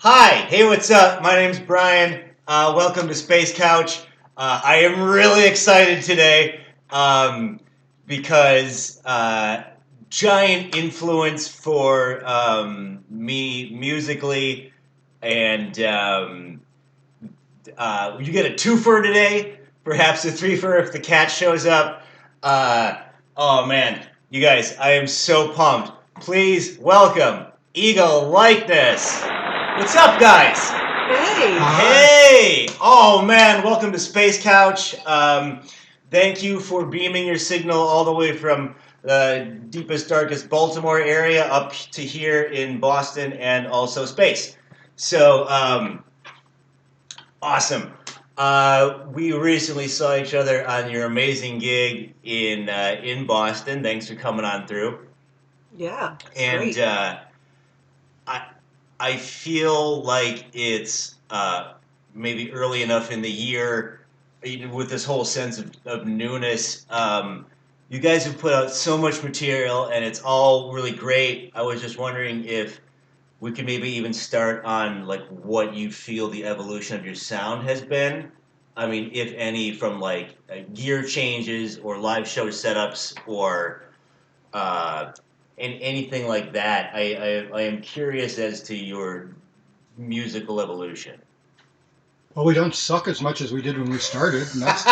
Hi, hey, what's up? My name's Brian. Welcome to Space Couch. I am really excited today because giant influence for me musically, and you get a twofer today, perhaps a threefer if the cat shows up. Oh man, you guys, I am so pumped. Please welcome Eagle Likeness. What's up, guys? Hey! Hey! Oh man, welcome to Space Couch. Thank you for beaming your signal all the way from the deepest, darkest Baltimore area up to here in Boston and also space. So, awesome. We recently saw each other on your amazing gig in Boston. Thanks for coming on through. Yeah, it's And great. I feel like it's maybe early enough in the year with this whole sense of newness. You guys have put out so much material and it's all really great. I was just wondering if we could maybe even start on like what you feel the evolution of your sound has been. I mean, if any, from like gear changes or live show setups or uh, and anything like that. I am curious as to your musical evolution. Well, we don't suck as much as we did when we started, and that's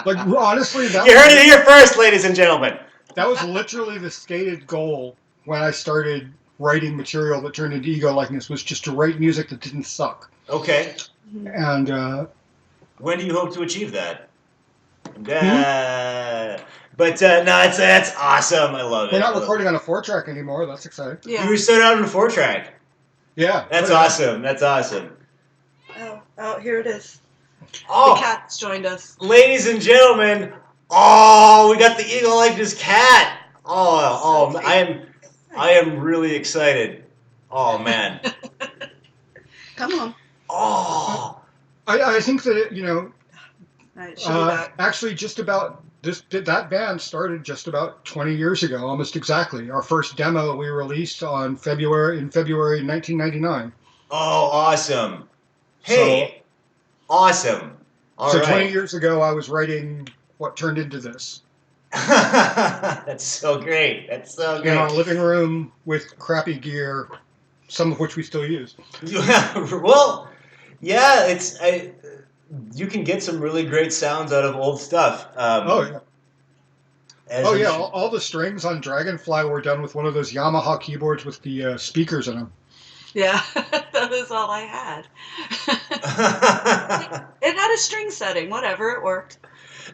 like honestly, You heard it here first, ladies and gentlemen. that was literally the stated goal when I started writing material that turned into Ego Likeness, was just to write music that didn't suck. Okay. And When do you hope to achieve that? hmm? But no, that's awesome. I love it. We're not recording on a 4-track anymore. That's exciting. Yeah. You started out on a 4-track. Yeah, That's awesome. That's awesome. Oh, here it is. Oh, The cat's joined us. ladies and gentlemen, oh, we got the Eagle Likeness cat. Oh, So I am really excited. Oh man. Come on. Oh. I think that All right, she'll be back. actually just about that band started just about 20 years ago, almost exactly. Our first demo we released in February 1999. Oh, awesome. Hey, awesome. All So right. 20 years ago, I was writing what turned into this. That's so great. That's so In our great. living room with crappy gear, some of which we still use. Well, yeah, you can get some really great sounds out of old stuff. Oh yeah. As Oh I'm yeah, su- all the strings on Dragonfly were done with one of those Yamaha keyboards with the speakers in them. Yeah, that is all I had. It had a string setting. Whatever, it worked.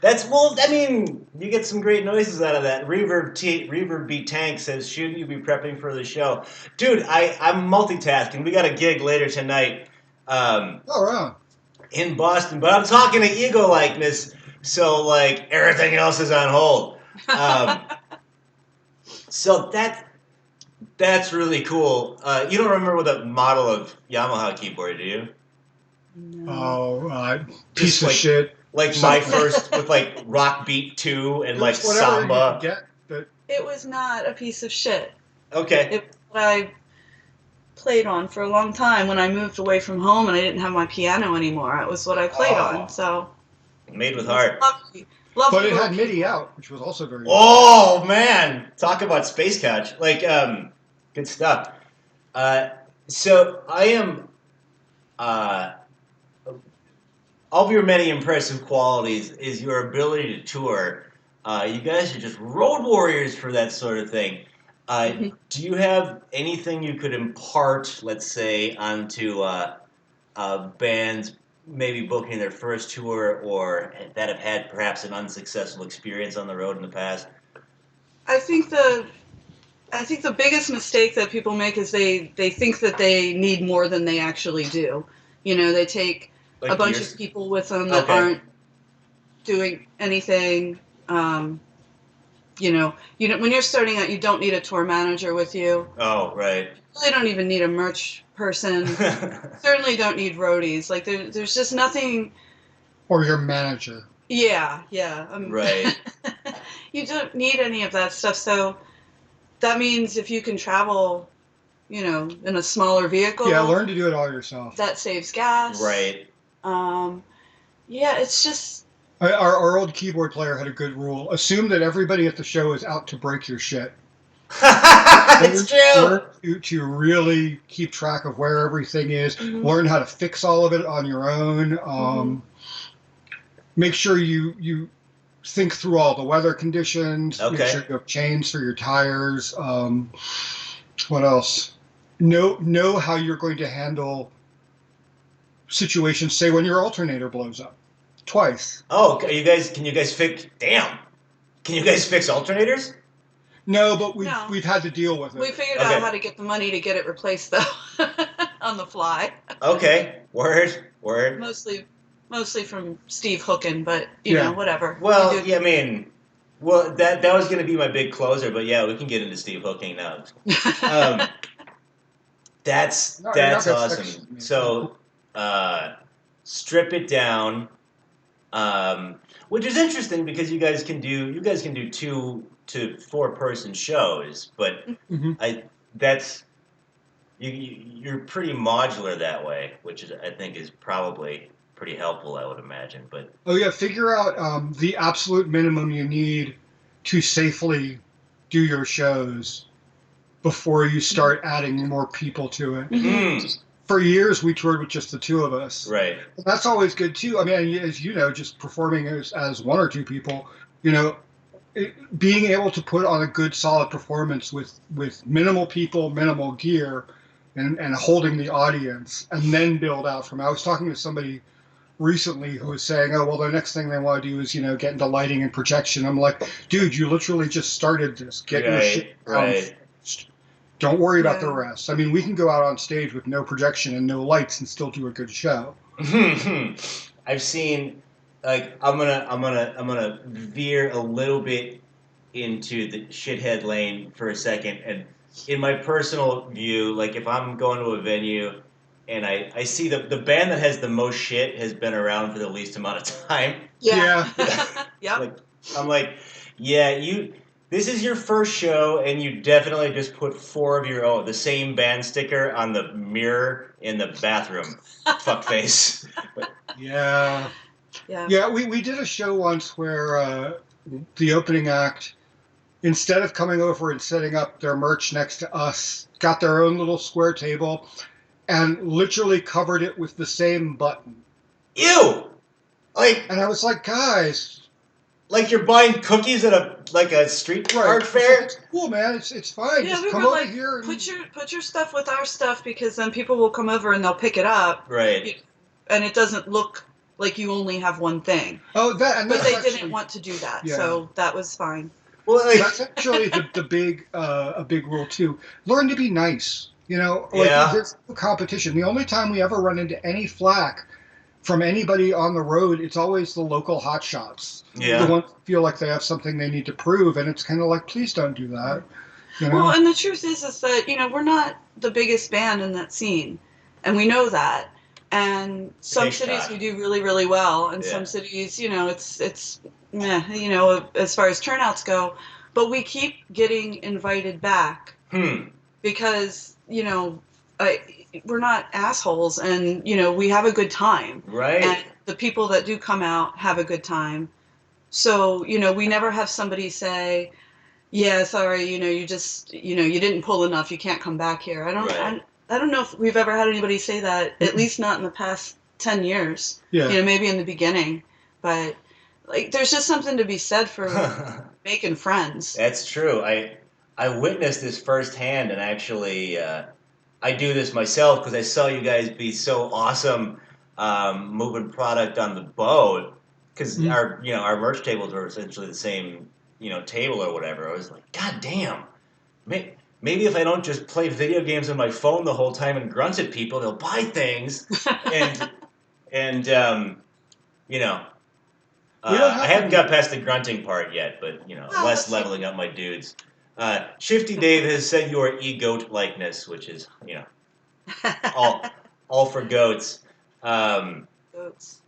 Well, I mean, you get some great noises out of that. Reverb Beat Tank says, shouldn't you be prepping for the show? Dude, I'm multitasking. We got a gig later tonight Oh wow. in Boston, but I'm talking to Ego Likeness, so like everything else is on hold. So that's really cool. You don't remember the model of Yamaha keyboard, do you? No. Oh, Just piece of like- shit. Like my Something. first with like Rock Beat 2 and It like was whatever you Samba. could get. But It was not a piece of shit. Okay. It was what I played on for a long time when I moved away from home and I didn't have my piano anymore. It was what I played on. So Made with it was heart. lovely. but it little had MIDI keyboard. out, which was also very. Oh man, talk about space couch. Like good stuff. So I am of your many impressive qualities is your ability to tour. You guys are just road warriors for that sort of thing. Do you have anything you could impart, let's say, onto bands maybe booking their first tour or that have had perhaps an unsuccessful experience on the road in the past? I think the biggest mistake that people make is they think that they need more than they actually do. You know, they take Like a bunch years? of people with them that Okay. aren't doing anything. You know, when you're starting out, you don't need a tour manager with you. Oh, right. You really don't even need a merch person. Certainly don't need roadies. Like there's just nothing. Or your manager. Yeah. Right. You don't need any of that stuff. So that means if you can travel in a smaller vehicle. Yeah, learn to do it all yourself. That saves gas. Right. Yeah, it's just. Our old keyboard player had a good rule. Assume that everybody at the show is out to break your shit. It's true. Learn to really keep track of where everything is. Mm-hmm. Learn how to fix all of it on your own. Make sure you think through all the weather conditions. Okay. Make sure you have chains for your tires. What else? Know how you're going to handle situations. Say when your alternator blows up twice. Oh, can you guys fix? Damn. Can you guys fix alternators? No, but we've had to deal with it. We figured out how to get the money to get it replaced though, on the fly. Okay. Word. Mostly from Steve Hookin, but whatever. Well, yeah, I mean, that was going to be my big closer, but yeah, we can get into Steve Hooking now. That's awesome. So, strip it down, which is interesting because you guys can do 2 to 4 person shows, but you're pretty modular that way, which I think is probably pretty helpful, I would imagine. But figure out the absolute minimum you need to safely do your shows before you start adding more people to it. For years, we toured with just the 2 of us. Right. That's always good too. I mean, as you know, just performing as 1 or 2 people, being able to put on a good, solid performance with minimal people, minimal gear, and holding the audience, and then build out from. I was talking to somebody recently who was saying, oh, well, the next thing they want to do is, get into lighting and projection. I'm like, dude, you literally just started this. Get your shit down first. Don't worry about the rest. I mean, we can go out on stage with no projection and no lights and still do a good show. I've seen, like, I'm gonna veer a little bit into the shithead lane for a second, and in my personal view, like, if I'm going to a venue and I see the band that has the most shit has been around for the least amount of time. Yeah. Yep. Like, I'm like, this is your first show, and you definitely just put 4 of the same band sticker on the mirror in the bathroom. Fuckface. Yeah. Yeah, we did a show once where the opening act, instead of coming over and setting up their merch next to us, got their own little square table and literally covered it with the same button. Ew! And I was like, guys... Like you're buying cookies at a street art fair? It's cool, man. It's fine. Yeah, just we come were over like, here. And... put your stuff with our stuff, because then people will come over and they'll pick it up. Right. And it doesn't look like you only have one thing. Oh, but they didn't want to do that, so that was fine. Well, that's actually the big a big rule too. Learn to be nice. There's no competition. The only time we ever run into any flack from anybody on the road, it's always the local hotshots. Yeah. The ones who feel like they have something they need to prove, and it's kind of like, please don't do that. Well, and the truth is that, we're not the biggest band in that scene, and we know that. And some cities we do really, really well, and some cities, it's meh, as far as turnouts go. But we keep getting invited back because, we're not assholes, and we have a good time, right? And the people that do come out have a good time. So we never have somebody say, "Yeah, sorry, you just you didn't pull enough. You can't come back here." I don't know if we've ever had anybody say that. At least not in the past 10 years. Yeah. Maybe in the beginning, but like there's just something to be said for making friends. That's true. I witnessed this firsthand, and actually. I do this myself because I saw you guys be so awesome moving product on the boat, because our merch tables were essentially the same table or whatever. I was like, God damn, maybe if I don't just play video games on my phone the whole time and grunt at people, they'll buy things. and I haven't got past the grunting part yet, but less leveling up my dudes. Shifty Dave has said you are e-goat likeness, which is, all for goats. Goats.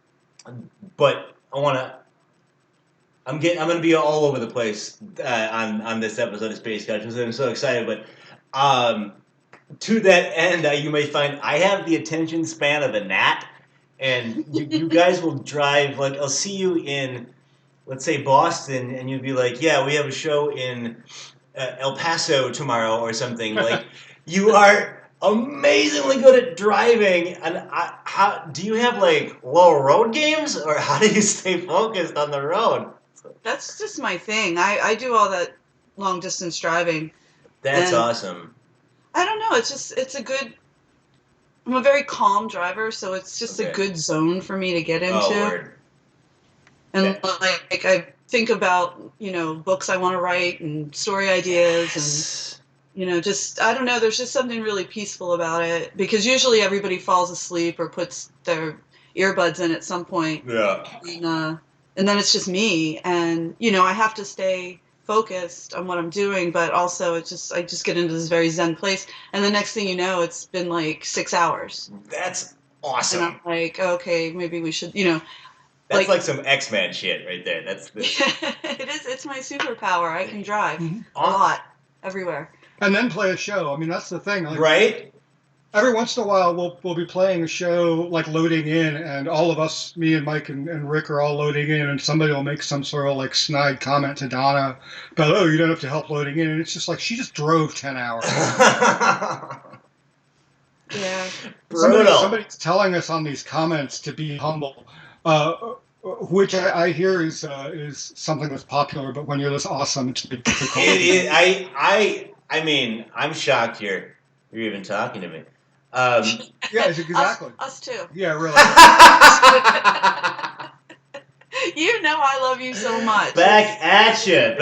But I'm going to be all over the place on this episode of Space Couch, because I'm so excited. But to that end, you may find I have the attention span of a gnat, and you guys will drive, like, I'll see you in, let's say, Boston, and you'll be like, yeah, we have a show in El Paso tomorrow or something. Like, you are amazingly good at driving, and how do you have, like, low road games, or how do you stay focused on the road? That's just my thing. I do all that long distance driving. That's awesome. I don't know. It's a good. I'm a very calm driver, so it's just a good zone for me to get into. Oh, word. And like I think about, books I want to write and story ideas and, just, I don't know, there's just something really peaceful about it, because usually everybody falls asleep or puts their earbuds in at some point. Yeah. And then it's just me, and, I have to stay focused on what I'm doing, but also I just get into this very zen place, and the next thing you know, it's been like 6 hours. That's awesome. And I'm like, okay, maybe we should, That's like some X-Men shit right there. That's it is. It's my superpower. I can drive a lot, everywhere. And then play a show. I mean, that's the thing. Like, right? Every once in a while, we'll be playing a show, like loading in, and all of us, me and Mike and Rick, are all loading in, and somebody will make some sort of like snide comment to Donna about, oh, you don't have to help loading in, and it's just like, she just drove 10 hours. Yeah. Somebody's telling us on these comments to be humble, which I hear is something that's popular, but when you're this awesome, it's a bit difficult. I mean, I'm shocked you're even talking to me. Yeah, exactly. Us too. Yeah, really. I love you so much. Back at you.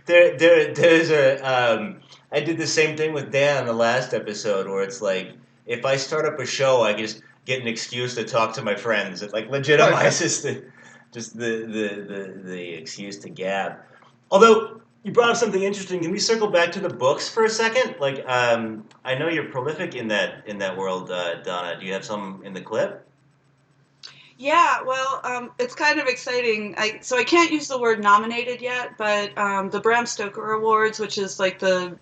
There's a. I did the same thing with Dan on the last episode, where it's like, if I start up a show, I just get an excuse to talk to my friends. It like legitimizes the excuse to gab. Although you brought up something interesting, can we circle back to the books for a second? Like, I know you're prolific in that world, Donna. Do you have some in the clip? Yeah, well, it's kind of exciting. So I can't use the word nominated yet, but the Bram Stoker Awards, which is like the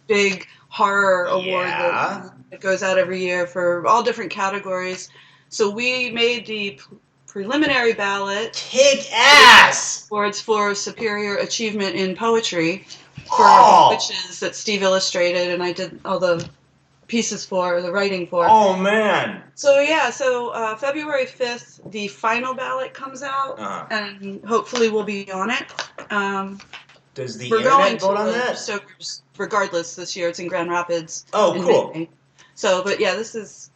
big horror award that goes out every year for all different categories. So we made the preliminary ballot. Kick ass! Awards for superior achievement in poetry for Witches that Steve illustrated, and I did all the pieces for, the writing for. Oh, man. So, yeah, February 5th, the final ballot comes out, and hopefully we'll be on it. Does the We're internet going vote to on that? Stoker's regardless this year. It's in Grand Rapids. Oh, cool. May. So, but yeah, this is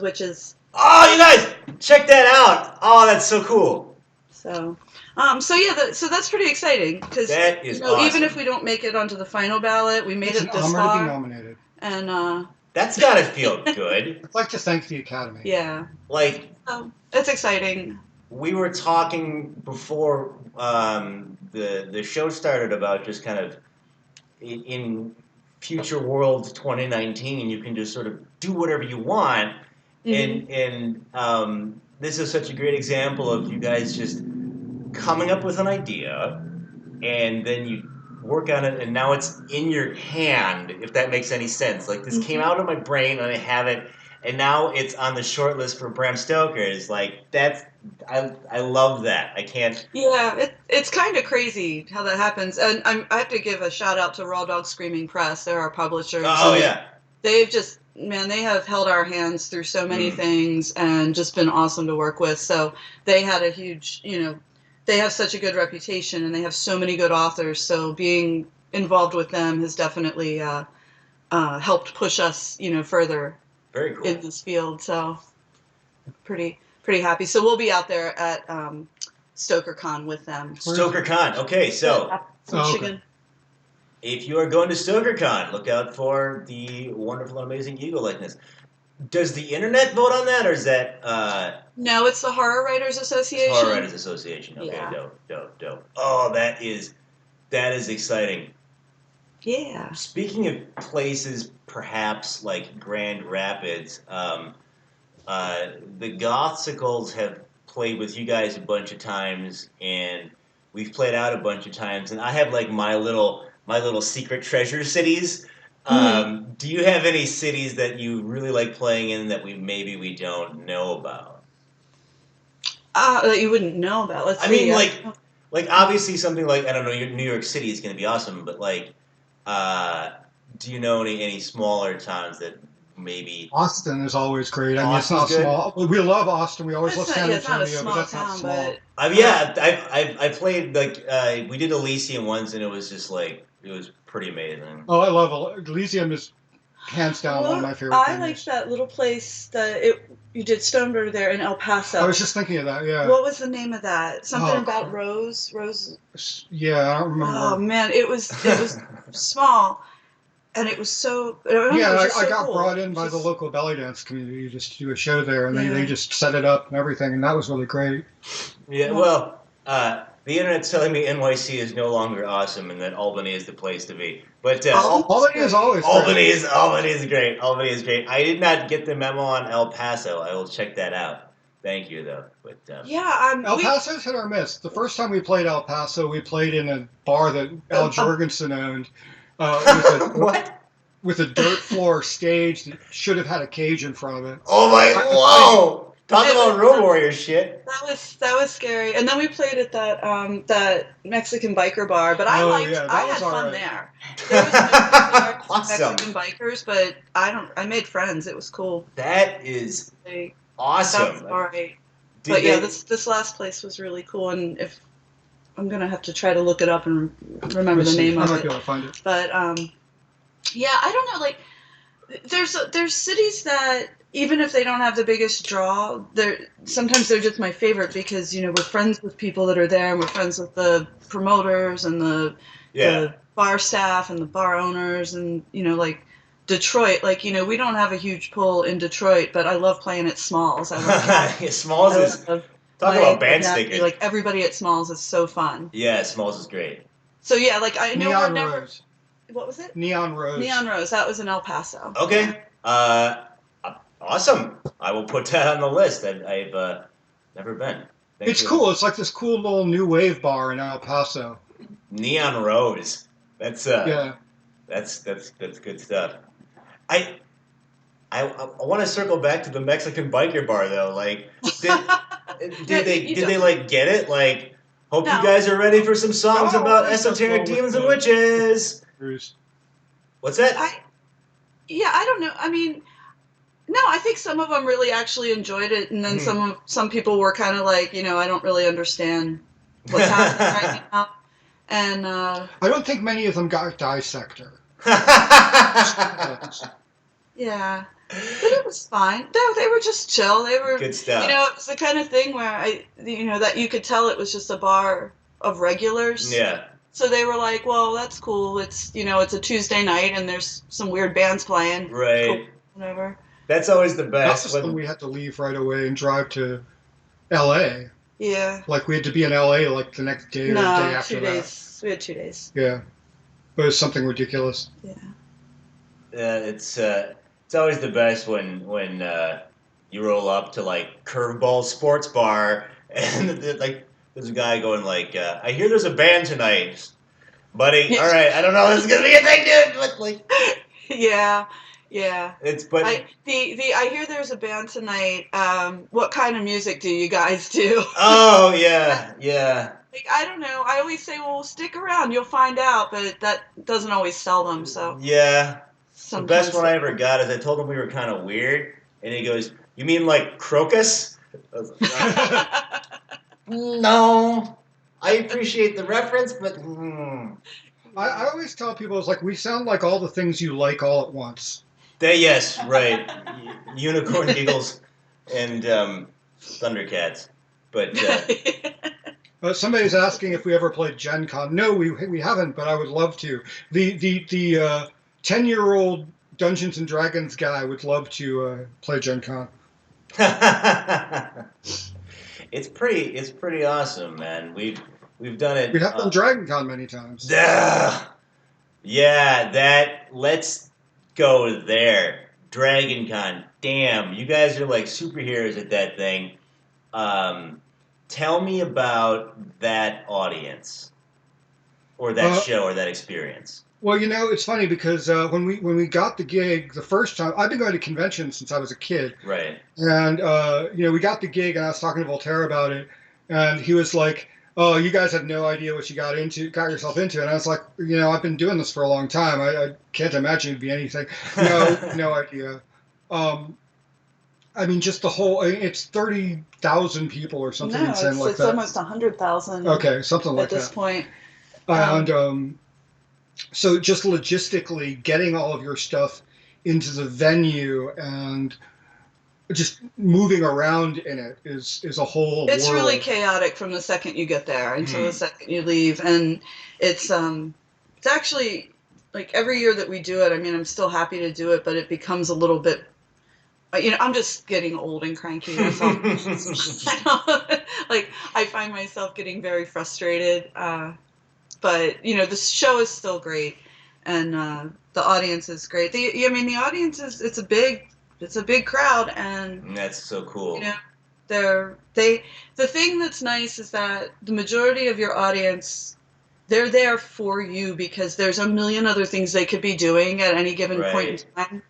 Witches. Oh, you guys, check that out. Oh, that's so cool. So that's pretty exciting, because that is awesome. Even if we don't make it onto the final ballot, we made it this far. To be nominated. And that's gotta feel good. I'd like to thank the Academy. Yeah. Like, it's exciting. We were talking before the show started about just kind of in future world 2019, you can just sort of do whatever you want. And this is such a great example of you guys just coming up with an idea, and then you work on it, and now it's in your hand, if that makes any sense. Like, this came out of my brain, and I have it, and now it's on the short list for Bram Stoker's. Like, I love that. I can't... Yeah, it's kind of crazy how that happens. And I have to give a shout out to Raw Dog Screaming Press. They're our publishers. Oh, yeah. They've just... Man, they have held our hands through so many things and just been awesome to work with. So they had a huge, they have such a good reputation, and they have so many good authors. So being involved with them has definitely helped push us, further Very cool. in this field. So pretty happy. So we'll be out there at StokerCon with them. StokerCon. Okay, so Michigan. If you are going to StokerCon, look out for the wonderful and amazing Eagle likeness. Does the internet vote on that, or is that... No, it's the Horror Writers Association. Horror Writers Association. Okay, yeah. Dope. Oh, that is exciting. Yeah. Speaking of places, perhaps like Grand Rapids, the Gothsicles have played with you guys a bunch of times, and we've played out a bunch of times, and I have like my little secret treasure cities. Do you have any cities that you really like playing in that we don't know about? That you wouldn't know about. Let's I see. mean, like obviously something like I don't know, New York City is going to be awesome, but like, do you know any smaller towns that maybe Austin is always great. I mean, it's Austin's not good? small. We love Austin. We always love San It's not a Antonio, but small that's not town, small. but I mean, yeah, I played like we did Elysium once, and it was just like it was pretty amazing. Oh, I love Elysium is hands down one of my favorite I like venues. that little place you did Stoneberg there in El Paso. I was just thinking of that. Yeah. What was the name of that? Something about Rose. Yeah, I don't remember. Oh man, it was small, and it was so. I got brought in by the local belly dance community just to do a show there, and they just set it up and everything, and that was really great. Yeah, well, the internet's telling me NYC is no longer awesome, and that Albany is the place to be. But Albany is always Albany is great. Albany is great. I did not get the memo on El Paso. I will check that out. Thank you, though. But El Paso's hit or miss. The first time we played El Paso, we played in a bar that Al Jorgensen owned. What? With a dirt floor stage that should have had a cage in front of it. Oh my! Whoa! Talk about Road Warrior shit. That was scary. And then we played at that Mexican biker bar, but I had fun there. There was no awesome. Mexican bikers, but I made friends. It was cool. That is awesome. All right. But yeah, this last place was really cool, and if I'm gonna have to try to look it up and remember the name of it. I might be able to find it. But yeah, I don't know. Like, there's cities that even if they don't have the biggest draw, sometimes they're just my favorite because we're friends with people that are there, and we're friends with the promoters and the bar staff and the bar owners, and like Detroit. Like we don't have a huge pull in Detroit, but I love playing at Smalls. Smalls is talk about band stickers. Like everybody at Smalls is so fun. Yeah, Smalls is great. So yeah, like I know Neon we're never. Rose. What was it? Neon Rose. Neon Rose. That was in El Paso. Okay. Awesome. I will put that on the list. I've never been. It's cool. It's like this cool little new wave bar in El Paso. Neon Rose. That's That's good stuff. I want to circle back to the Mexican biker bar though. Like, did they like get it? Like, hope you guys are ready for some songs about esoteric demons and witches. What's that? I don't know. I mean, no, I think some of them really actually enjoyed it, and then some people were kind of like, I don't really understand what's happening right now. And I don't think many of them got Dissector. Yeah, but it was fine. They were just chill. They were good stuff. It was the kind of thing where that you could tell it was just a bar of regulars. Yeah. So they were like, well, that's cool. It's it's a Tuesday night and there's some weird bands playing. Right. Cool. Whatever. That's always the best. That's when we had to leave right away and drive to L.A. Yeah. Like we had to be in L.A. like the next day or the day after 2 days. We had 2 days. Yeah. But it was something ridiculous. Yeah. It's always the best when you roll up to like Curveball Sports Bar and like there's a guy going like, I hear there's a band tonight, buddy. All right, I don't know, this is gonna be a thing, dude. Like, yeah. I hear there's a band tonight. What kind of music do you guys do? Oh yeah. Like, I don't know. I always say, well, stick around, you'll find out, but that doesn't always sell them. So yeah. Sometimes the best one I ever got is I told him we were kind of weird, and he goes, "You mean like Crocus?" I was like, no, I appreciate the reference, but. I always tell people it's like we sound like all the things you like all at once. Yes, right. Unicorn Giggles and Thundercats, but. Somebody's asking if we ever played Gen Con. No, we haven't, but I would love to. The 10-year-old Dungeons and Dragons guy would love to play Gen Con. It's pretty awesome, man. We've done it. We have done Dragon Con many times. Yeah, let's go there. Dragon Con. Damn, you guys are like superheroes at that thing. Tell me about that audience, or that show, or that experience. Well, it's funny because when we got the gig the first time, I've been going to conventions since I was a kid, Right. and we got the gig, and I was talking to Voltaire about it, and he was like, "Oh, you guys have no idea what you got yourself into," and I was like, I've been doing this for a long time. I can't imagine it'd be anything. No, no idea. Um, I mean, just the whole. It's 30,000 people or something No, insane like it's that. almost 100,000 Okay, something at like this that. point. And so just logistically getting all of your stuff into the venue and just moving around in it is a whole It's really world. chaotic from the second you get there until the second you leave, and it's actually like every year that we do it. I mean, I'm still happy to do it, but it becomes a little bit. I'm just getting old and cranky. That's all. Like I find myself getting very frustrated. But the show is still great, and the audience is great. The audience it's a big crowd, and That's so cool. the thing that's nice is that the majority of your audience, they're there for you because there's a million other things they could be doing at any given point in time.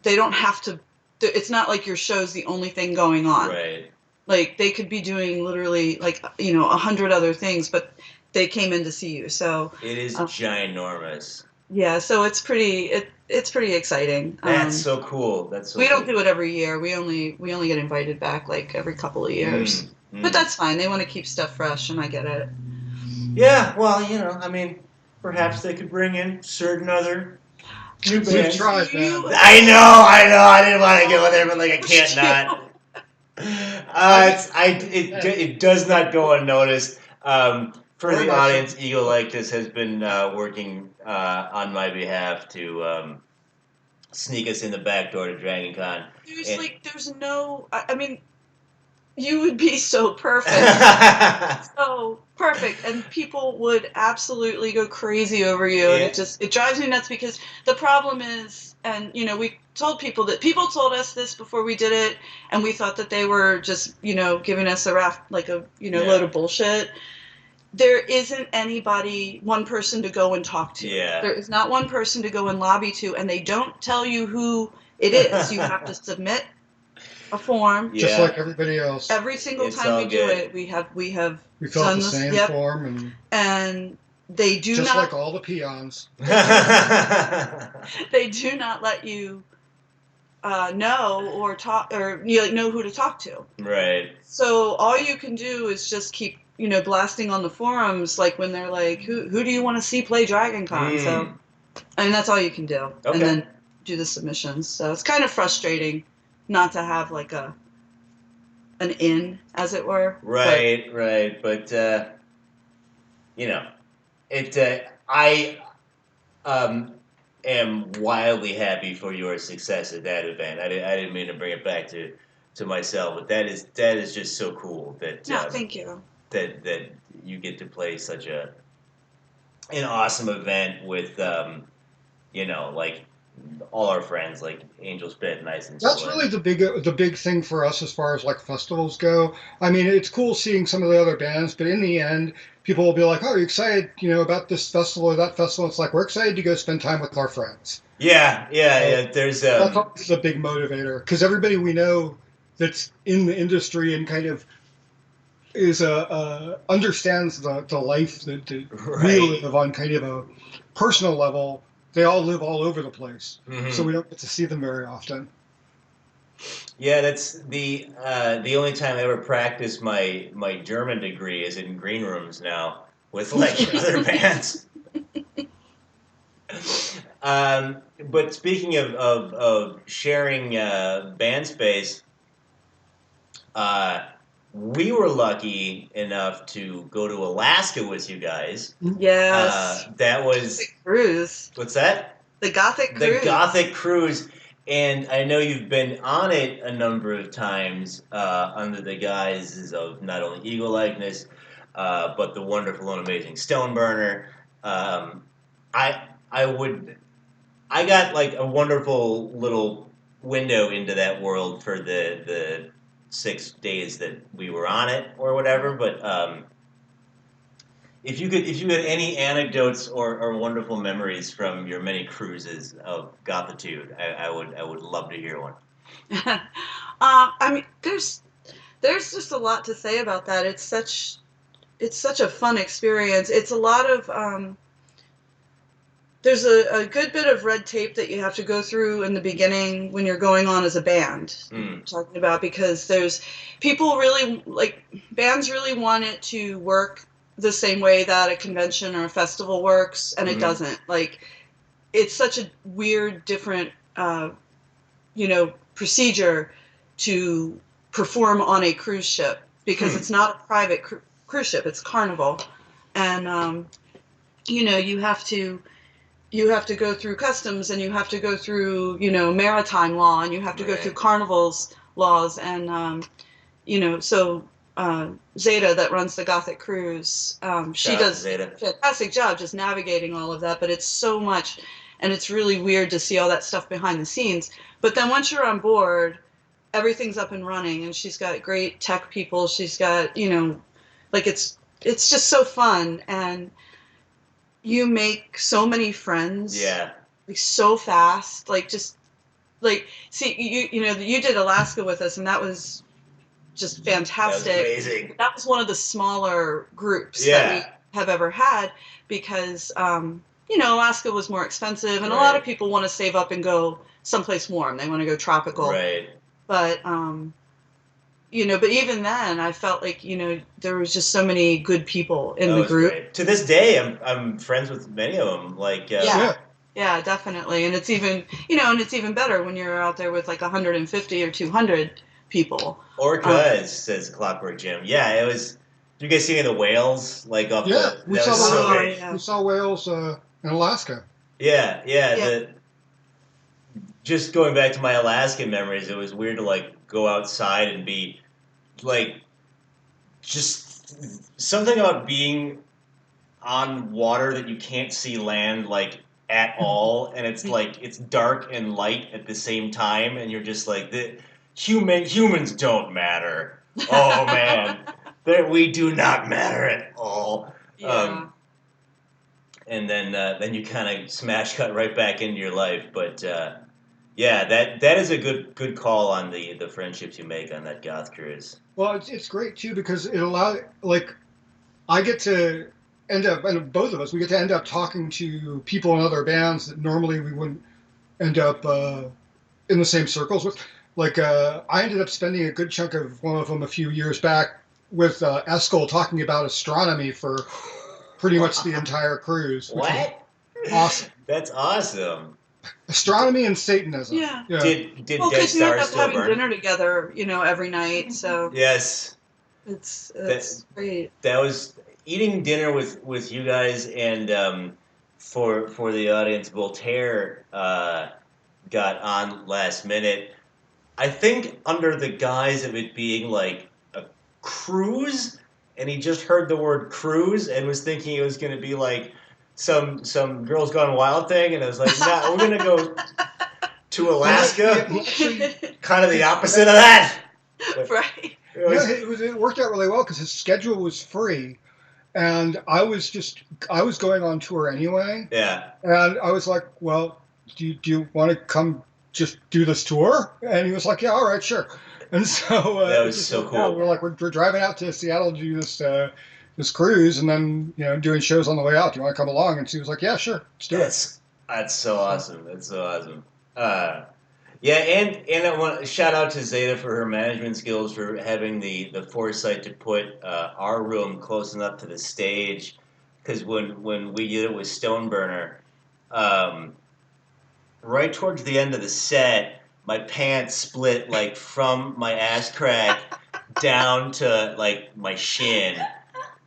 They don't have to. It's not like your show's the only thing going on. Right. Like they could be doing literally 100 other things, but they came in to see you. So it is ginormous. Yeah, so it's pretty exciting. That's so cool. We don't do it every year. We only get invited back like every couple of years. But that's fine. They want to keep stuff fresh, and I get it. Yeah, well, I mean, perhaps they could bring in certain other new bands. We've tried, man. I know. I didn't want to go there, but I can't not. It does not go unnoticed. For the audience, Eagle Like This has been working on my behalf to sneak us in the back door to Dragon Con. There's no. I mean, you would be so perfect. So perfect. And people would absolutely go crazy over you. Yeah. And it drives me nuts because the problem is, and we told people told us this before we did it, and we thought that they were just, giving us a load of bullshit. There isn't one person to go and talk to. Yeah. There is not one person to go and lobby to, and they don't tell you who it is. You have to submit a form, just like everybody else. Every single time we do it, we have we fill out the same form, and they do just not, like all the peons. They do not let you know or talk or know who to talk to. Right. So all you can do is just keep blasting on the forums, like when they're like, who do you want to see play Dragon Con? So I mean, that's all you can do. Okay. And then do the submissions. So it's kind of frustrating not to have like an in, as it were. Right. But I am wildly happy for your success at that event. I didn't mean to bring it back to myself, but that is just so cool that. No, thank you. That you get to play such an awesome event with like all our friends, like Angel Spit and Ice and That's really the big thing for us as far as like festivals go. I mean, it's cool seeing some of the other bands, but in the end, people will be like, "Oh, are you excited, about this festival or that festival?" It's like we're excited to go spend time with our friends. Yeah. There's that's always a big motivator because everybody we know that's in the industry and kind of is understands the life that we live on kind of a personal level. They all live all over the place, so we don't get to see them very often. Yeah, that's the only time I ever practiced my German degree is in green rooms now with like other bands. But speaking of sharing band space, we were lucky enough to go to Alaska with you guys. Yes. That was Gothic Cruise. What's that? The Gothic Cruise. The Gothic Cruise. And I know you've been on it a number of times under the guises of not only Eagle Likeness, but the wonderful and amazing Stoneburner. I got like a wonderful little window into that world for the 6 days that we were on it or whatever, but if you had any anecdotes or wonderful memories from your many cruises of Gothitude, I would love to hear one. I mean, there's just a lot to say about that. It's such a fun experience. It's a lot of there's a good bit of red tape that you have to go through in the beginning when you're going on as a band. Talking about, because there's people really bands really want it to work the same way that a convention or a festival works, and it doesn't. Like, it's such a weird, different, procedure to perform on a cruise ship, because it's not a private cruise ship, it's Carnival, and you have to go through customs, and you have to go through maritime law, and you have to go through Carnival's laws, and so Zeta, that runs the Gothic cruise, she does a fantastic job just navigating all of that, but it's so much, and it's really weird to see all that stuff behind the scenes. But then once you're on board, everything's up and running, and she's got great tech people. She's got, it's just so fun, and you make so many friends. Yeah. Like, so fast. See, you did Alaska with us, and that was just fantastic. That was amazing. That was one of the smaller groups that we have ever had, because Alaska was more expensive, and a lot of people want to save up and go someplace warm. They want to go tropical. Right. But but even then, I felt like there was just so many good people in the group. Great. To this day, I'm friends with many of them. Yeah, definitely, and it's even it's even better when you're out there with 150 or 200 people. Orcas, says Clockwork Jim. Yeah, it was. Did you guys see any of the whales? We saw whales in Alaska. Yeah. Just going back to my Alaskan memories, it was weird to go outside and be just something about being on water that you can't see land at all, and it's dark and light at the same time, and you're just the humans don't matter. Oh man, we do not matter at all. Yeah. And then you kind of smash cut right back into your life, but. Yeah, that is a good call on the friendships you make on that goth cruise. Well, it's great too, because it allows I get to end up, and both of us, we get to end up talking to people in other bands that normally we wouldn't end up in the same circles with. I ended up spending a good chunk of one of them a few years back with Eskel talking about astronomy for pretty much the entire cruise. What? Awesome. That's awesome. Astronomy and Satanism. Yeah. Did well, because you end up having burn? dinner together, every night. So yes, it's great. That was eating dinner with you guys, and for the audience, Voltaire got on last minute. I think under the guise of it being a cruise, and he just heard the word cruise and was thinking it was going to be some Girls Gone Wild thing, and I was like, nah, we're going to go to Alaska. Kind of the opposite of that. Right. It worked out really well because his schedule was free, and I was going on tour anyway. Yeah. And I was like, well, do you want to come just do this tour? And he was like, yeah, all right, sure. And so that was so cool. Yeah, we're driving out to Seattle to do this cruise, and then doing shows on the way out. Do you want to come along? And she was like, yeah, sure, let's do it. That's so awesome. That's so awesome. Yeah, and I want to shout out to Zeta for her management skills, for having the foresight to put our room close enough to the stage, because when we did it with Stoneburner, right towards the end of the set, my pants split from my ass crack down to my shin.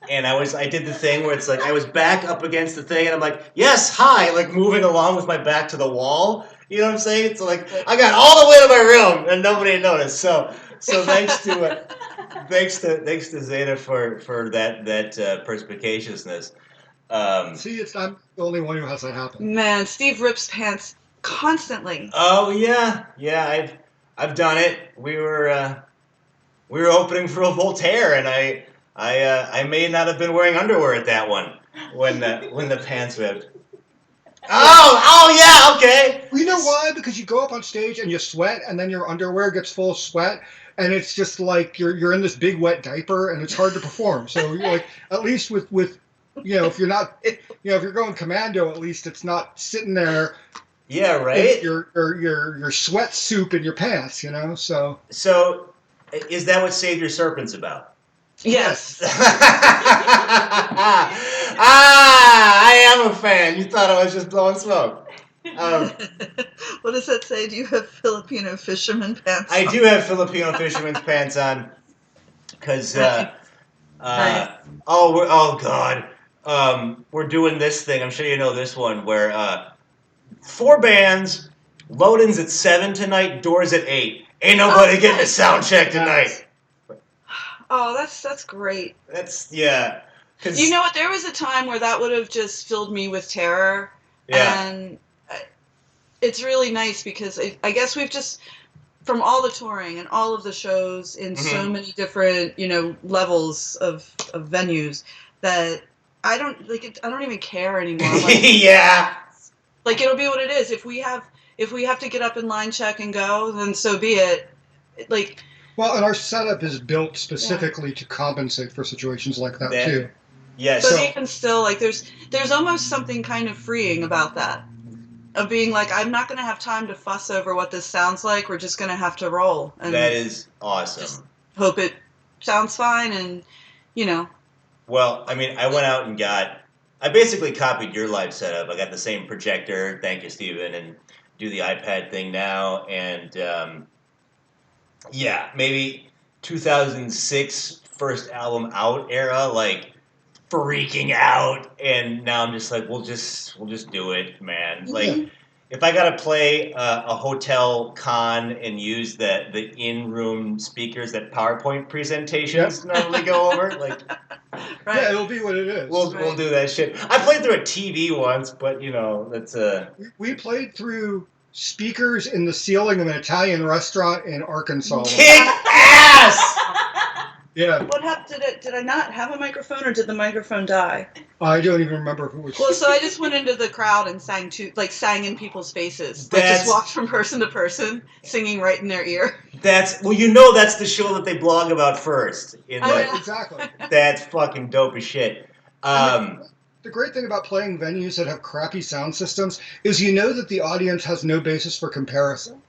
And I did the thing where it's I was back up against the thing, and I'm like, yes, hi, moving along with my back to the wall. You know what I'm saying? It's I got all the way to my room, and nobody noticed. So thanks to Zeta for that perspicaciousness. See, I'm the only one who has that happen. Man, Steve rips pants constantly. Oh yeah. I've done it. We were opening for a Voltaire, and I may not have been wearing underwear at that one when the pants ripped. Oh yeah, okay. You know why? Because you go up on stage and you sweat, and then your underwear gets full of sweat, and it's just like you're in this big wet diaper, and it's hard to perform. So you're like, at least with if you're not, if you're going commando, at least it's not sitting there. Yeah, right. Your sweat soup in your pants, So is that what Save Your Serpent's about? Yes. I am a fan. You thought I was just blowing smoke. What does that say? Do you have Filipino fisherman pants on? I do have Filipino fisherman's pants on. Because, Nice. oh God. We're doing this thing. I'm sure you know this one where 4 bands, load-ins at 7 tonight, doors at 8. Ain't nobody getting a sound check tonight. Oh, that's great. Yeah. You know what? There was a time where that would have just filled me with terror. Yeah. And it's really nice because I guess we've just, from all the touring and all of the shows in so many different, levels of venues, that I don't even care anymore. Like, yeah. Like, it'll be what it is. If we have to get up in line check and go, then so be it. Like. Well, and our setup is built specifically to compensate for situations like that too. Yes. But even still, like, there's almost something kind of freeing about that. Of being like, I'm not going to have time to fuss over what this sounds like. We're just going to have to roll. And that is awesome. Just hope it sounds fine and, Well, I mean, I went out and I basically copied your live setup. I got the same projector, thank you, Steven, and do the iPad thing now. And, yeah, maybe 2006 first album out era, like, freaking out, and now I'm just like, we'll just do it, man. Like, if I gotta play a hotel con and use the in-room speakers that PowerPoint presentations normally go over, like, right. Yeah, it'll be what it is. We'll do that shit. I played through a TV once, but that's We played through speakers in the ceiling of an Italian restaurant in Arkansas. Kick ass! Yeah. What happened? Did I not have a microphone, or did the microphone die? I don't even remember who was. Well, so I just went into the crowd and sang in people's faces. Like, just walked from person to person, singing right in their ear. That's the show that they blog about first. Exactly. That's fucking dope as shit. The great thing about playing venues that have crappy sound systems is that the audience has no basis for comparison.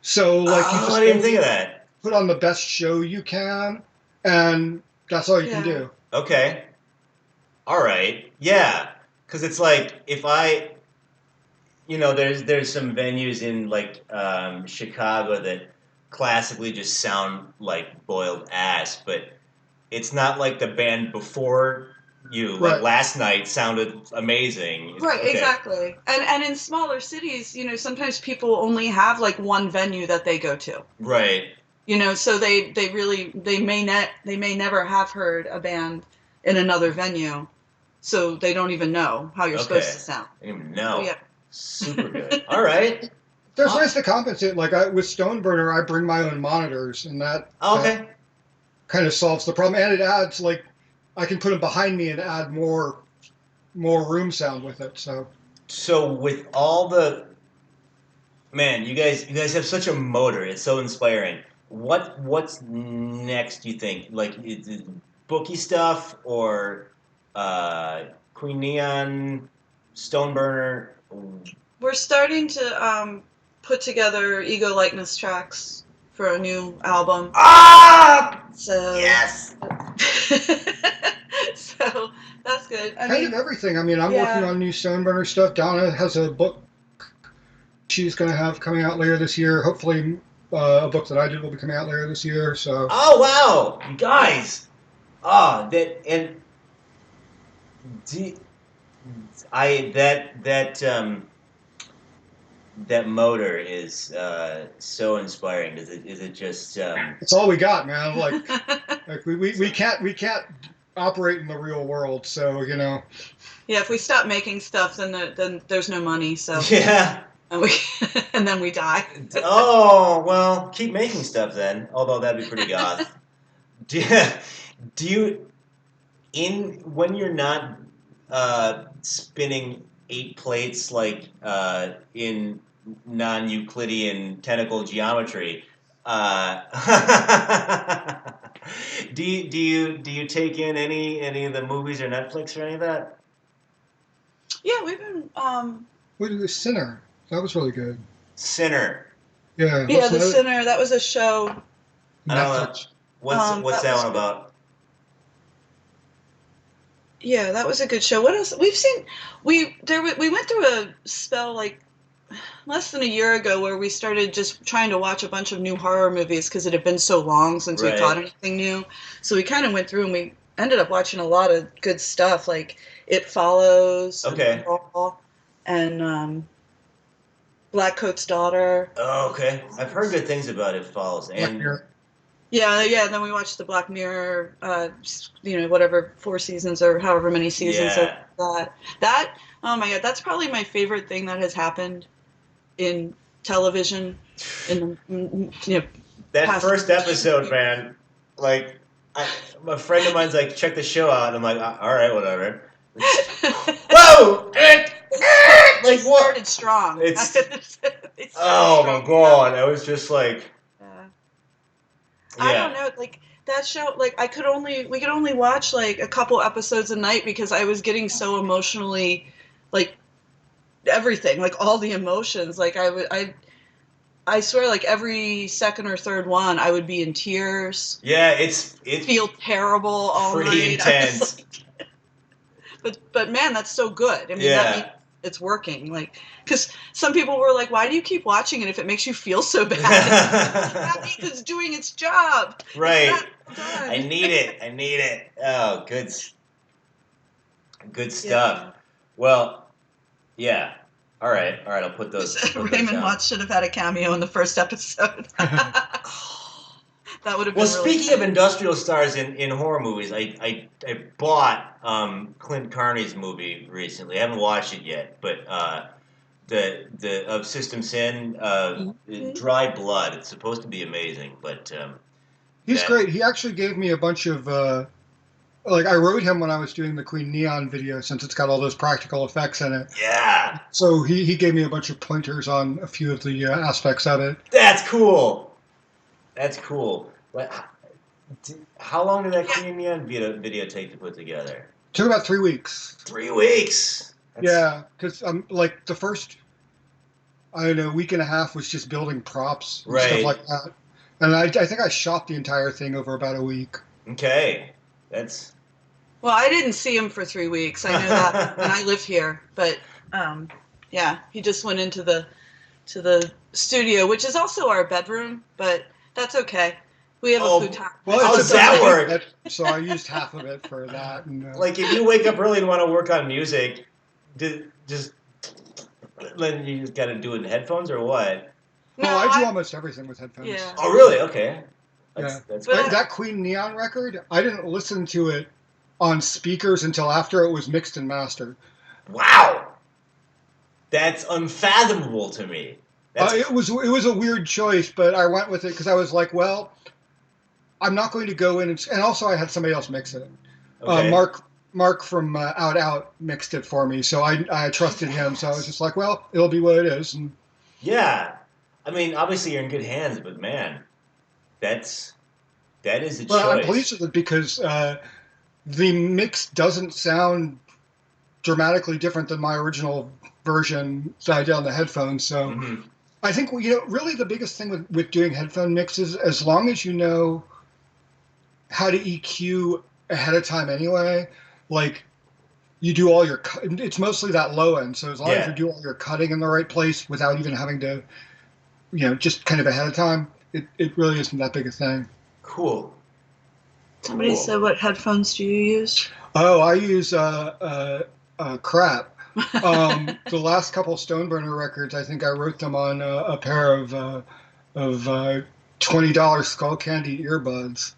So, like, you just I didn't think of that. Put on the best show you can, and that's all you can do. Okay. All right. Yeah. Because it's like, if I, there's some venues in, like, Chicago that classically just sound like boiled ass, but it's not like the band before you. Like, last night sounded amazing. Right, okay. Exactly. And in smaller cities, sometimes people only have, like, one venue that they go to. Right. So they may never have heard a band in another venue, so they don't even know how you're supposed to sound. They don't even know. So, yeah. Super good. All right. There's ways to compensate. Like, with Stoneburner, I bring my own monitors, and that kind of solves the problem. And it adds, like, I can put them behind me and add more room sound with it. So with all the, man, you guys have such a motor. It's so inspiring. What's next, you think? Like, is it booky stuff or Queen Neon, Stoneburner? We're starting to put together ego likeness tracks for a new album. So yes. So that's good. Kind of everything. I mean, I'm working on new Stoneburner stuff. Donna has a book she's going to have coming out later this year. Hopefully, a book that I did will be coming out later this year. So. Oh wow, you guys! That motor is so inspiring. Is it just? It's all we got, man. Like we can't operate in the real world, so Yeah, if we stop making stuff, then there's no money. So. Yeah. And then we die. Oh well, keep making stuff then. Although that'd be pretty goth. Do you when you're not spinning 8 plates like in non-Euclidean tentacle geometry, uh, do you take in any of the movies or Netflix or any of that? Yeah, we've been. What was Sinner? That was really good. Sinner. Yeah. Yeah, The Sinner. That was a show. I don't know. Netflix. What's that one about? Yeah, that was a good show. What else? We've seen. We went through a spell like less than a year ago where we started just trying to watch a bunch of new horror movies because it had been so long since we caught anything new. So we kind of went through and we ended up watching a lot of good stuff like It Follows, Okay, and Black Coat's Daughter. oh, okay. I've heard good things about It Follows, and Yeah. And then we watched the Black Mirror, whatever 4 seasons or however many seasons of that. That, oh my God, that's probably my favorite thing that has happened in television. That first episode, man. Like, a friend of mine's like, check the show out. And I'm like, all right, whatever. Whoa! Like what? Started strong. Oh my God! I was just like. I don't know, like that show, like we could only watch like a couple episodes a night because I was getting so emotionally, like everything, like all the emotions, like I swear, like every second or third one, I would be in tears. Yeah, it's feel terrible all pretty night. intense. But man, that's so good. I mean, that means it's working. Like, because some people were like, "Why do you keep watching it if it makes you feel so bad?" That means it's doing its job. Right. I need it. Oh, good stuff. Yeah. Well, yeah. All right. I'll put those. Raymond Watts should have had a cameo in the first episode. That would have been. Well, speaking of industrial stars in horror movies, I bought Clint Carney's movie recently. I haven't watched it yet, but the of System Sin, Dry Blood. It's supposed to be amazing, but he's great. He actually gave me a bunch of I wrote him when I was doing the Queen Neon video since it's got all those practical effects in it. Yeah. So he gave me a bunch of pointers on a few of the aspects of it. That's cool. But how long did that Queen Neon video take to put together? It took about 3 weeks. 3 weeks? Yeah, because like the first, I don't know, week and a half was just building props and stuff like that. And I think I shot the entire thing over about a week. Okay. That's... Well, I didn't see him for 3 weeks. I know that, and I live here. But, yeah, he just went into the studio, which is also our bedroom, but that's okay. We have a futon. Well, how does that work? So I used half of it for that. And, like, if you wake up early and want to work on music, then you just got to do it in headphones or what? No, I do almost everything with headphones. Yeah. Oh, really? Okay. That's that Queen Neon record, I didn't listen to it on speakers until after it was mixed and mastered. Wow. That's unfathomable to me. It was a weird choice, but I went with it because I was like, well, I'm not going to go in and also I had somebody else mix it. Okay. Mark from Out mixed it for me, so I trusted him. So I was just like, well, it'll be what it is. And yeah, I mean, obviously you're in good hands, but man, that is a choice. I'm pleased with it because the mix doesn't sound dramatically different than my original version that I did on the headphones. So I think really the biggest thing with doing headphone mixes, as long as you know how to EQ ahead of time anyway, like you do all your it's mostly that low end, so as long as you do all your cutting in the right place without even having to just kind of ahead of time, it really isn't that big a thing. Cool. Somebody said, what headphones do you use? Oh, I use crap. The last couple Stoneburner records, I think I wrote them on a pair of $20 Skull Candy earbuds.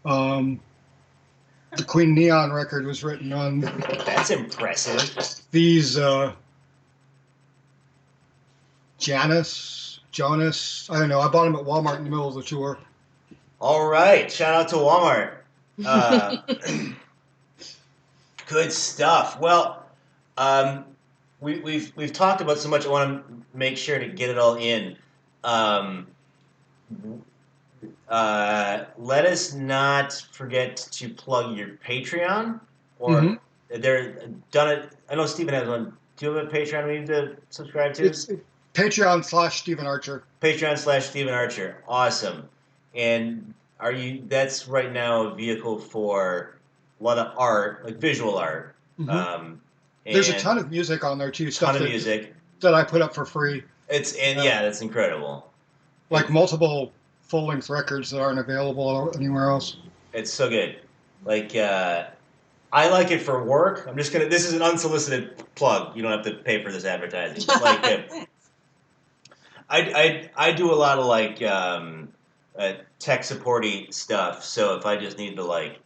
The Queen Neon record was written on... That's impressive. These Jonas, I don't know. I bought them at Walmart in the middle of the tour. All right. Shout out to Walmart. Good stuff. Well, we've talked about so much. I want to make sure to get it all in. Um, let us not forget to plug your Patreon, or they're done it. I know Stephen has one. Do you have a Patreon we need to subscribe to? It's Patreon/Stephen Archer. Patreon/Stephen Archer. Awesome. And that's right now a vehicle for a lot of art, like visual art. There's a ton of music on there too. Ton of music that I put up for free. That's incredible. Like multiple full-length records that aren't available anywhere else. It's so good. Like I like it for work. This is an unsolicited plug. You don't have to pay for this advertising. But like I do a lot of like tech supporty stuff. So if I just need to like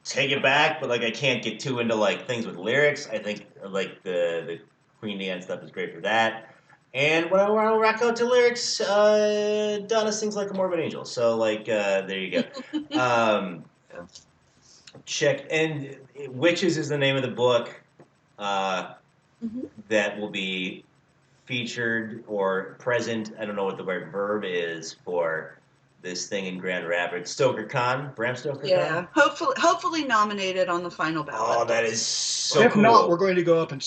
take it back, but like I can't get too into like things with lyrics, I think like the Queen Anne stuff is great for that. And when I want to rock out to lyrics, Donna sings like a morbid angel. So like there you go. Check, and Witches is the name of the book that will be featured or present. I don't know what the right verb is for this thing in Grand Rapids. Bram Stoker Con? Yeah, hopefully nominated on the final ballot. Oh, that is so if cool. If not, we're going to go up and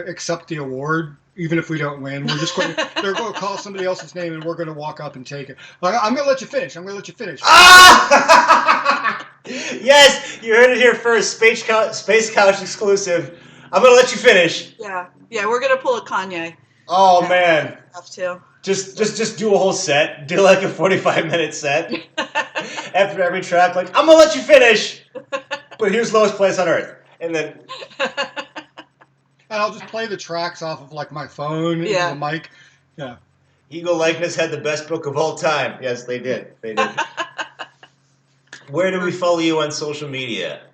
accept the award, even if we don't win. We're just going to, they're going to call somebody else's name, and we're going to walk up and take it. I'm going to let you finish. Ah! Yes, you heard it here first. Space Couch exclusive. I'm going to let you finish. Yeah, we're going to pull a Kanye. Oh, man. Have to. Just do a whole set. Do like a 45-minute set. After every track, like, I'm going to let you finish, but here's Lowest Place on Earth. And then... And I'll just play the tracks off of like my phone into the mic. Yeah. Ego Likeness had the best book of all time. Yes, they did. Where do we follow you on social media?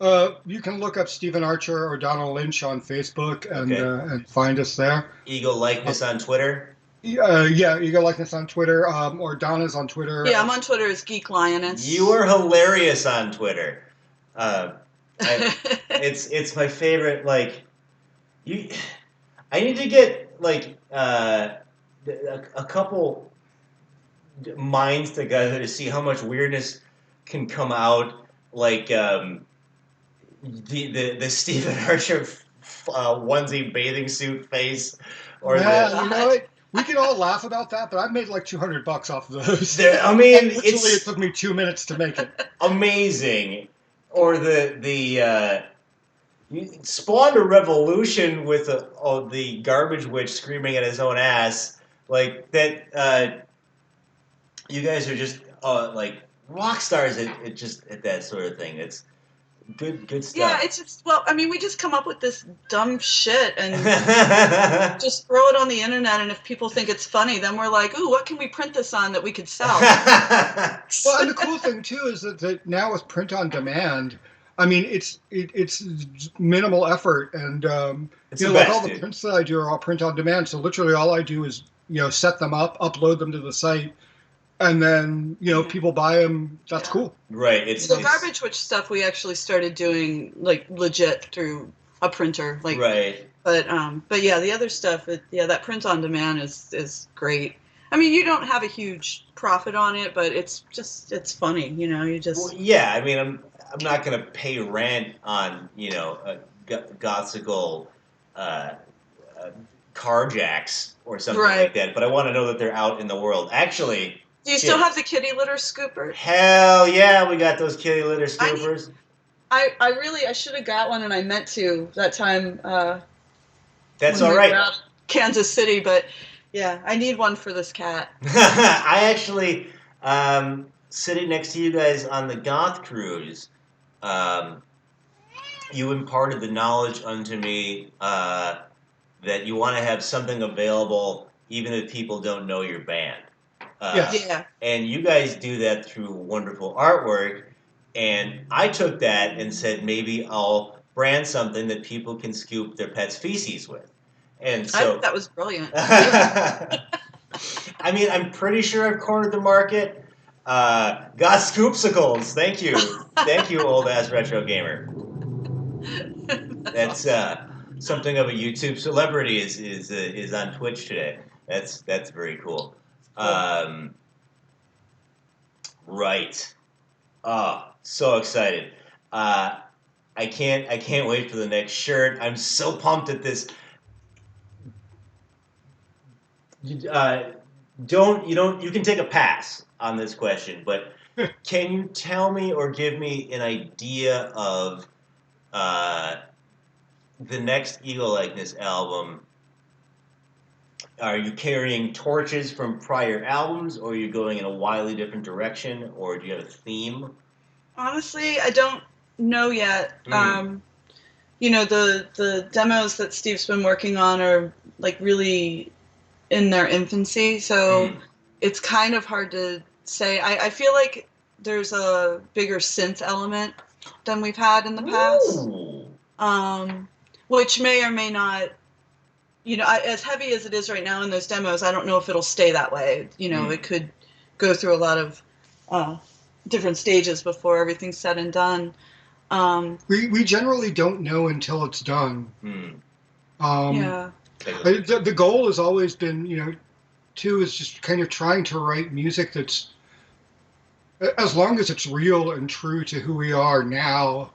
You can look up Stephen Archer or Donald Lynch on Facebook and find us there. Ego Likeness on Twitter? Ego Likeness on Twitter, or Donna's on Twitter. Yeah, I'm on Twitter as Geek Lioness. You are hilarious on Twitter. It's my favorite. Like, I need to get like a couple minds together to see how much weirdness can come out. Like the Stephen Archer onesie bathing suit face, or you know what? We can all laugh about that, but I've made like $200 off of those. I mean, it took me 2 minutes to make it. Amazing. Or the you spawned a revolution with the garbage witch screaming at his own ass, like that. You guys are just like rock stars at that sort of thing. It's good stuff. Yeah, it's just, well, I mean, we just come up with this dumb shit and just throw it on the internet, and if people think it's funny, then we're like, ooh, what can we print this on that we could sell? Well, and the cool thing too is that now with print on demand, I mean, it's minimal effort, and like all the prints that I do are all print on demand. So literally, all I do is set them up, upload them to the site, and then people buy them. That's cool. Right. It's the garbage witch stuff we actually started doing like legit through a printer. Like right. But yeah, the other stuff, that print on demand is great. I mean, you don't have a huge profit on it, but it's funny. You just. Well, yeah, I mean, I'm not going to pay rent on a Gothsical carjacks or something like that, but I want to know that they're out in the world. Actually. Do you still have the kitty litter scooper? Hell yeah, we got those kitty litter scoopers. I should have got one, and I meant to that time. That's all right. Kansas City, but yeah, I need one for this cat. I actually, sitting next to you guys on the Goth cruise, you imparted the knowledge unto me that you want to have something available even if people don't know your band. Yeah. And you guys do that through wonderful artwork. And I took that and said, maybe I'll brand something that people can scoop their pet's feces with. And so I think that was brilliant. I mean, I'm pretty sure I've cornered the market. Got Scoopsicles. Thank you, old ass retro gamer. That's something of a YouTube celebrity is on Twitch today. That's very cool. Right. Oh, so excited. I can't wait for the next shirt. I'm so pumped at this. You can take a pass on this question, but can you tell me or give me an idea of the next Ego Likeness album? Are you carrying torches from prior albums, or are you going in a wildly different direction, or do you have a theme? Honestly, I don't know yet. The demos that Steve's been working on are like really in their infancy, so it's kind of hard to say. I feel like there's a bigger synth element than we've had in the past, which may or may not, as heavy as it is right now in those demos, I don't know if it'll stay that way. It could go through a lot of different stages before everything's said and done. We generally don't know until it's done. Yeah. The goal has always been, too, is just kind of trying to write music that's, as long as it's real and true to who we are now,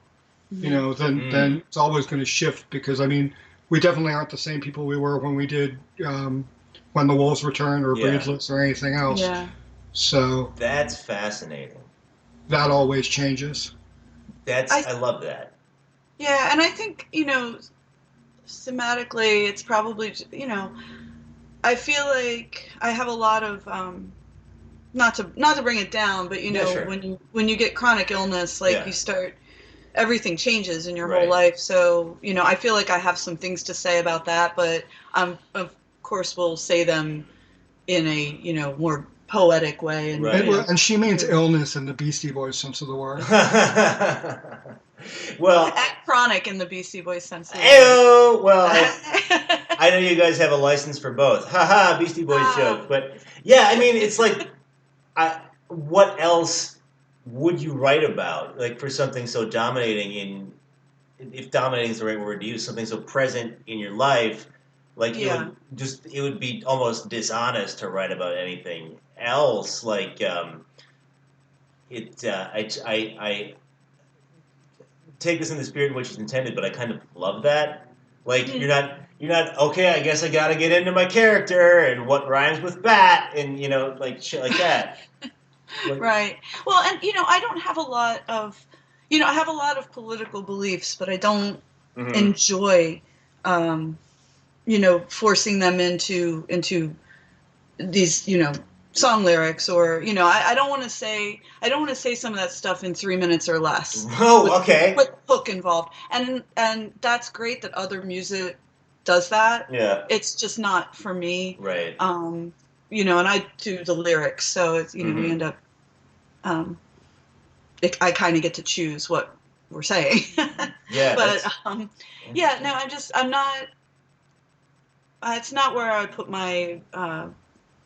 then it's always going to shift, because, we definitely aren't the same people we were when we did When the Wolves Return or Breathless or anything else. Yeah. So that's fascinating. That always changes. I love that. Yeah, and I think, thematically, it's probably, I feel like I have a lot of, not to bring it down, but, sure. when you get chronic illness, you start, everything changes in your whole life. So, I feel like I have some things to say about that, but of course will say them in a, more poetic way. And, and she means illness in the Beastie Boys sense of the word. Well, and chronic in the Beastie Boys sense of the word. Well, I know you guys have a license for both. Haha, Beastie Boys joke. But yeah, it's like, what else would you write about? Like, for something so dominating if dominating is the right word to use, something so present in your life, like it would be almost dishonest to write about anything else. Like, I take this in the spirit in which it's intended, but I kind of love that. Like, you're not okay. I guess I got to get into my character and what rhymes with bat, and like shit like that. Right. Well, and I don't have a lot of, I have a lot of political beliefs, but I don't enjoy, forcing them into these, song lyrics, or I don't want to say some of that stuff in 3 minutes or less. Oh, okay. With hook involved, and that's great that other music does that. Yeah. It's just not for me. Right. And I do the lyrics, so it's we end up. I kind of get to choose what we're saying. Yeah. But I'm not. It's not where I put my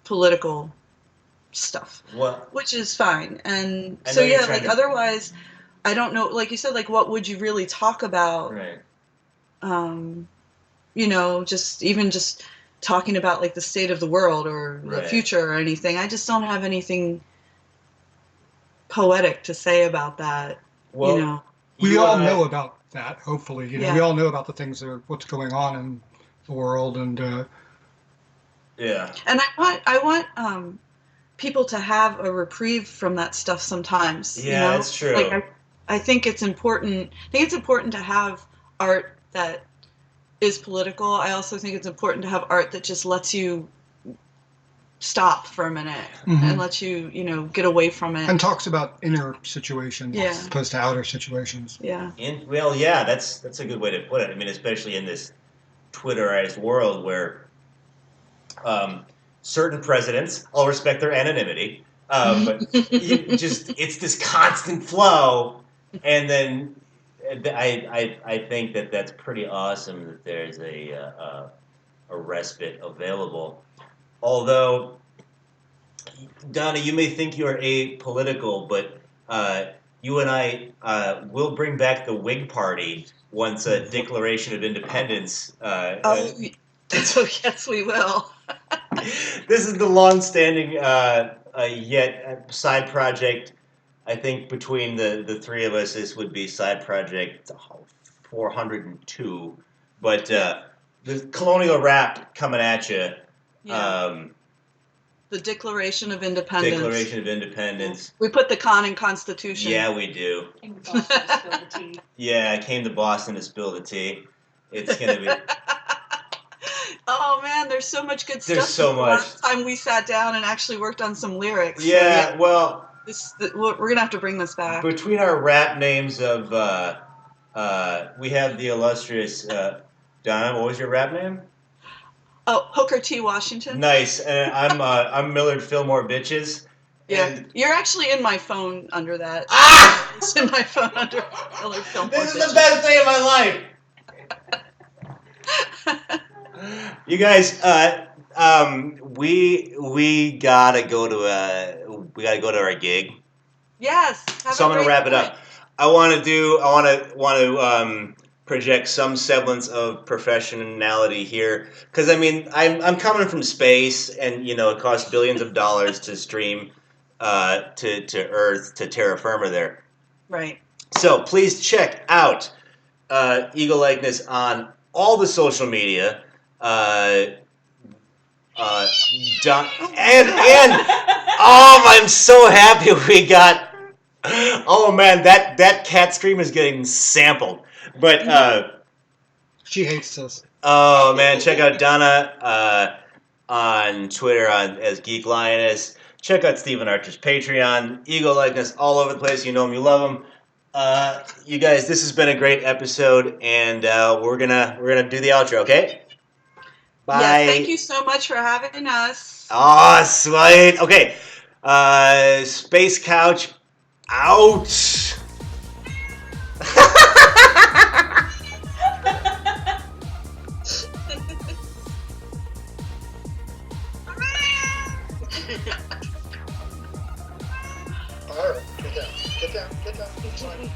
political stuff, which is fine. And so otherwise, I don't know. Like you said, like what would you really talk about? Right. Just talking about like the state of the world or the future or anything. I just don't have anything poetic to say about that. Well, we all know about that. Hopefully, we all know about the things that are what's going on in the world, and yeah. And I want people to have a reprieve from that stuff sometimes. Yeah, that's true. Like I think it's important. I think it's important to have art that is political. I also think it's important to have art that just lets you stop for a minute and lets you, get away from it. And talks about inner situations as opposed to outer situations. Yeah. That's a good way to put it. Especially in this Twitterized world where certain presidents, I'll respect their anonymity, but it's this constant flow, and then I think that's pretty awesome that there's a respite available. Although, Donna, you may think you're apolitical, but you and I will bring back the Whig Party once a Declaration of Independence. Oh, yes, we will. This is the long-standing yet side project. I think between the three of us, this would be side project 402. But the colonial rap coming at you. Yeah. The Declaration of Independence. Declaration of Independence. We put the con in Constitution. Yeah, we do. Came to Boston to spill the tea. Yeah, I came to Boston to spill the tea. It's gonna be. Oh man, there's so much good stuff. There's so much. Last time we sat down and actually worked on some lyrics. Yeah, so well, we're gonna have to bring this back. Between our rap names of, we have the illustrious Donna. What was your rap name? Oh, Hooker T. Washington. Nice. And I'm Millard Fillmore Bitches. Yeah, And you're actually in my phone under that. Ah! It's in my phone under Millard Fillmore. This is the best day of my life. You guys, we gotta go to our gig. Yes. So I'm gonna wrap it up. I want to project some semblance of professionality here, because I mean I'm coming from space, and you know it costs billions of dollars to stream to Earth, to terra firma there. Right. So please check out Eagle Likeness on all the social media. And oh, I'm so happy we got. Oh man, that cat stream is getting sampled. But She hates us. oh man, check out Donna on Twitter as Geek Lioness. Check out Stephen Archer's Patreon. Eagle Likeness all over the place. You know him, you love him. You guys, this has been a great episode, and we're gonna do the outro, okay? Bye. Yeah, thank you so much for having us. Oh, sweet. Okay. Space Couch out. All right, get down. It's fine.